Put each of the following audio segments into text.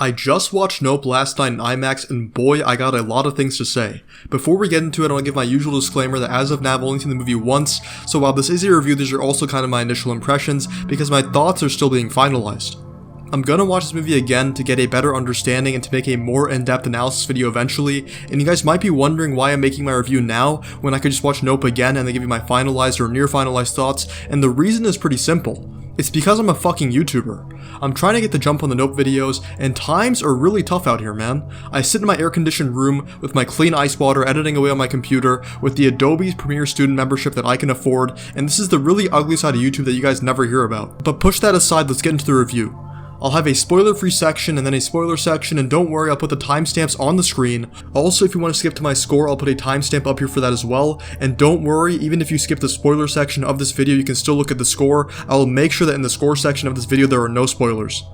I just watched Nope last night in IMAX, and boy, I got a lot of things to say. Before we get into it, I want to give my usual disclaimer that as of now I've only seen the movie once, so while this is a review, these are also kind of my initial impressions, because my thoughts are still being finalized. I'm gonna watch this movie again to get a better understanding and to make a more in-depth analysis video eventually, and you guys might be wondering why I'm making my review now, when I could just watch Nope again and then give you my finalized or near finalized thoughts, and the reason is pretty simple. It's because I'm a fucking YouTuber. I'm trying to get the jump on the Nope videos, and times are really tough out here, man. I sit in my air-conditioned room with my clean ice water editing away on my computer with the Adobe Premiere student membership that I can afford, and this is the really ugly side of YouTube that you guys never hear about. But push that aside, let's get into the review. I'll have a spoiler-free section and then a spoiler section, and don't worry, I'll put the timestamps on the screen. Also, if you want to skip to my score, I'll put a timestamp up here for that as well. And don't worry, even if you skip the spoiler section of this video, you can still look at the score. I will make sure that in the score section of this video there are no spoilers.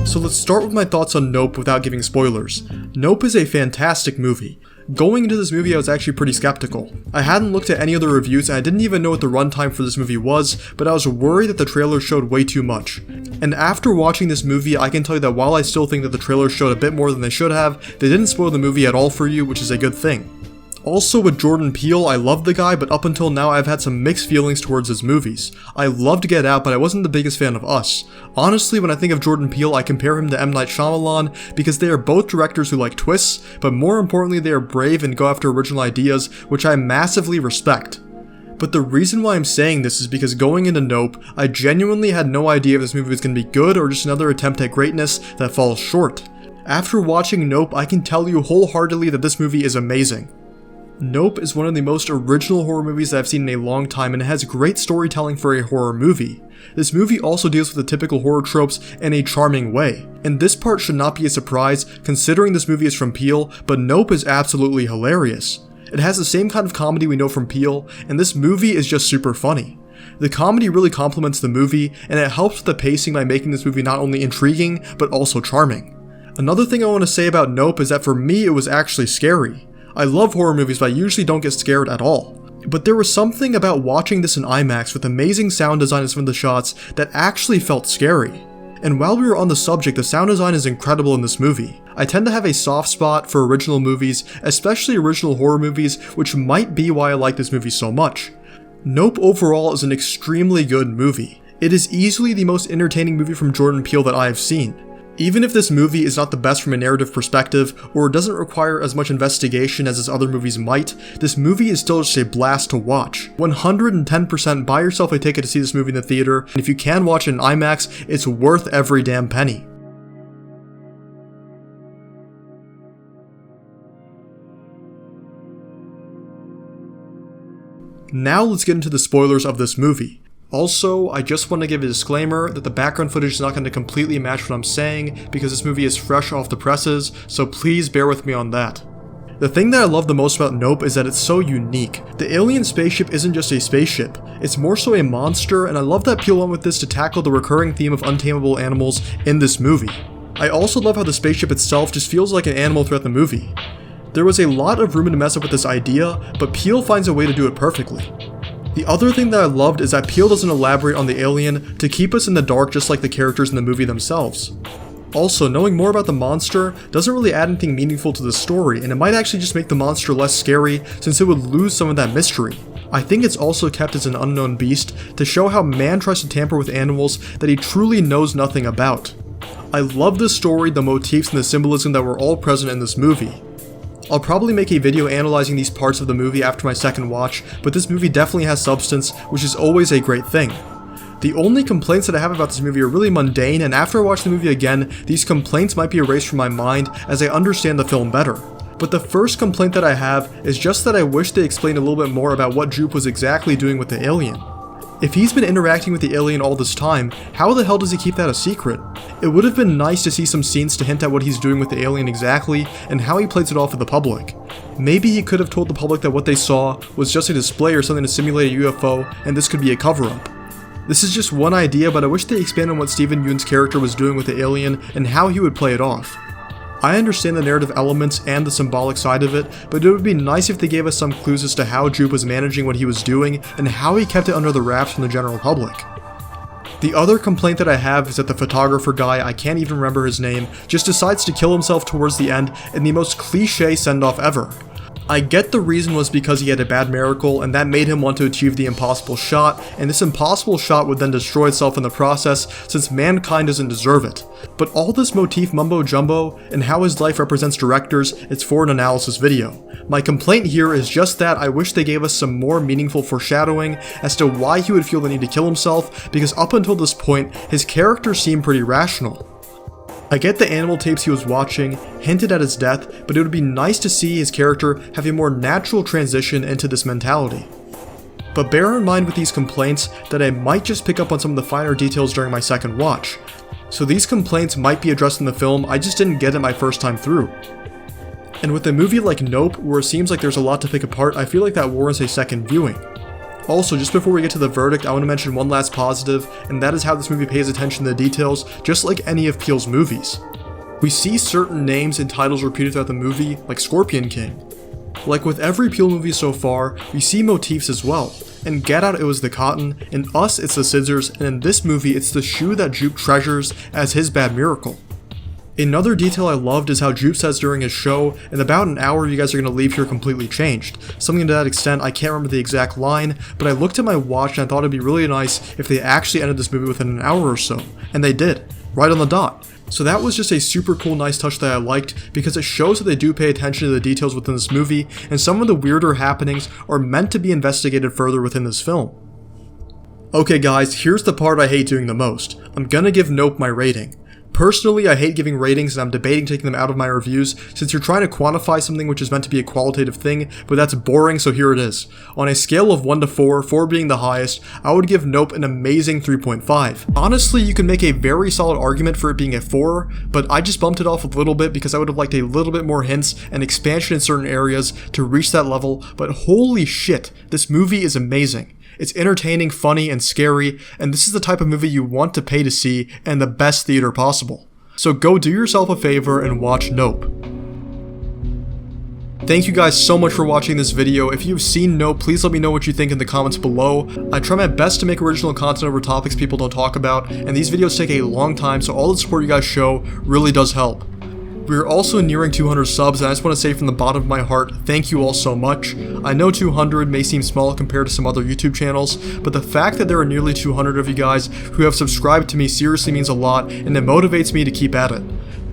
So let's start with my thoughts on Nope without giving spoilers. Nope is a fantastic movie. Going into this movie, I was actually pretty skeptical. I hadn't looked at any other reviews, and I didn't even know what the runtime for this movie was, but I was worried that the trailer showed way too much. And after watching this movie, I can tell you that while I still think that the trailer showed a bit more than they should have, they didn't spoil the movie at all for you, which is a good thing. Also, with Jordan Peele, I love the guy, but up until now I've had some mixed feelings towards his movies. I loved Get Out, but I wasn't the biggest fan of Us. Honestly, when I think of Jordan Peele, I compare him to M. Night Shyamalan because they are both directors who like twists, but more importantly they are brave and go after original ideas, which I massively respect. But the reason why I'm saying this is because going into Nope, I genuinely had no idea if this movie was going to be good or just another attempt at greatness that falls short. After watching Nope, I can tell you wholeheartedly that this movie is amazing. Nope is one of the most original horror movies that I've seen in a long time, and it has great storytelling for a horror movie. This movie also deals with the typical horror tropes in a charming way, and this part should not be a surprise considering this movie is from Peele, but Nope is absolutely hilarious. It has the same kind of comedy we know from Peele, and this movie is just super funny. The comedy really complements the movie, and it helps with the pacing by making this movie not only intriguing, but also charming. Another thing I want to say about Nope is that for me it was actually scary. I love horror movies, but I usually don't get scared at all. But there was something about watching this in IMAX with amazing sound design in some of the shots that actually felt scary. And while we were on the subject, the sound design is incredible in this movie. I tend to have a soft spot for original movies, especially original horror movies, which might be why I like this movie so much. Nope overall is an extremely good movie. It is easily the most entertaining movie from Jordan Peele that I have seen. Even if this movie is not the best from a narrative perspective, or doesn't require as much investigation as his other movies might, this movie is still just a blast to watch. 110% buy yourself a ticket to see this movie in the theater, and if you can watch it in IMAX, it's worth every damn penny. Now let's get into the spoilers of this movie. Also, I just want to give a disclaimer that the background footage is not going to completely match what I'm saying because this movie is fresh off the presses, so please bear with me on that. The thing that I love the most about Nope is that it's so unique. The alien spaceship isn't just a spaceship, it's more so a monster, and I love that Peele went with this to tackle the recurring theme of untamable animals in this movie. I also love how the spaceship itself just feels like an animal throughout the movie. There was a lot of room to mess up with this idea, but Peele finds a way to do it perfectly. The other thing that I loved is that Peele doesn't elaborate on the alien to keep us in the dark just like the characters in the movie themselves. Also, knowing more about the monster doesn't really add anything meaningful to the story, and it might actually just make the monster less scary since it would lose some of that mystery. I think it's also kept as an unknown beast to show how man tries to tamper with animals that he truly knows nothing about. I love the story, the motifs, and the symbolism that were all present in this movie. I'll probably make a video analyzing these parts of the movie after my second watch, but this movie definitely has substance, which is always a great thing. The only complaints that I have about this movie are really mundane, and after I watch the movie again, these complaints might be erased from my mind as I understand the film better. But the first complaint that I have is just that I wish they explained a little bit more about what Jupe was exactly doing with the alien. If he's been interacting with the alien all this time, how the hell does he keep that a secret? It would have been nice to see some scenes to hint at what he's doing with the alien exactly and how he plays it off with the public. Maybe he could have told the public that what they saw was just a display or something to simulate a UFO and this could be a cover-up. This is just one idea, but I wish they expanded on what Steven Yeun's character was doing with the alien and how he would play it off. I understand the narrative elements and the symbolic side of it, but it would be nice if they gave us some clues as to how Jupe was managing what he was doing and how he kept it under the wraps from the general public. The other complaint that I have is that the photographer guy, I can't even remember his name, just decides to kill himself towards the end in the most cliche send-off ever. I get the reason was because he had a bad miracle and that made him want to achieve the impossible shot, and this impossible shot would then destroy itself in the process since mankind doesn't deserve it. But all this motif mumbo jumbo and how his life represents directors, it's for an analysis video. My complaint here is just that I wish they gave us some more meaningful foreshadowing as to why he would feel the need to kill himself, because up until this point, his character seemed pretty rational. I get the animal tapes he was watching hinted at his death, but it would be nice to see his character have a more natural transition into this mentality. But bear in mind with these complaints that I might just pick up on some of the finer details during my second watch. So these complaints might be addressed in the film, I just didn't get it my first time through. And with a movie like Nope, where it seems like there's a lot to pick apart, I feel like that warrants a second viewing. Also, just before we get to the verdict, I want to mention one last positive, and that is how this movie pays attention to the details, just like any of Peele's movies. We see certain names and titles repeated throughout the movie, like Scorpion King. Like with every Peele movie so far, we see motifs as well. In Get Out it was the cotton, in Us it's the scissors, and in this movie it's the shoe that Jupe treasures as his bad miracle. Another detail I loved is how Jupe says during his show, in about an hour you guys are going to leave here completely changed. Something to that extent, I can't remember the exact line, but I looked at my watch and I thought it'd be really nice if they actually ended this movie within an hour or so. And they did. Right on the dot. So that was just a super cool nice touch that I liked, because it shows that they do pay attention to the details within this movie, and some of the weirder happenings are meant to be investigated further within this film. Okay guys, here's the part I hate doing the most. I'm gonna give Nope my rating. Personally, I hate giving ratings and I'm debating taking them out of my reviews since you're trying to quantify something which is meant to be a qualitative thing, but that's boring, so here it is. On a scale of 1 to 4, 4 being the highest, I would give Nope an amazing 3.5. Honestly, you can make a very solid argument for it being a 4, but I just bumped it off a little bit because I would have liked a little bit more hints and expansion in certain areas to reach that level, but holy shit, this movie is amazing. It's entertaining, funny, and scary, and this is the type of movie you want to pay to see in the best theater possible. So go do yourself a favor and watch Nope. Thank you guys so much for watching this video. If you've seen Nope, please let me know what you think in the comments below. I try my best to make original content over topics people don't talk about, and these videos take a long time, so all the support you guys show really does help. We're also nearing 200 subs, and I just want to say from the bottom of my heart, thank you all so much. I know 200 may seem small compared to some other YouTube channels, but the fact that there are nearly 200 of you guys who have subscribed to me seriously means a lot, and it motivates me to keep at it.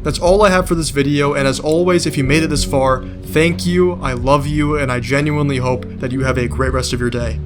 That's all I have for this video, and as always, if you made it this far, thank you, I love you, and I genuinely hope that you have a great rest of your day.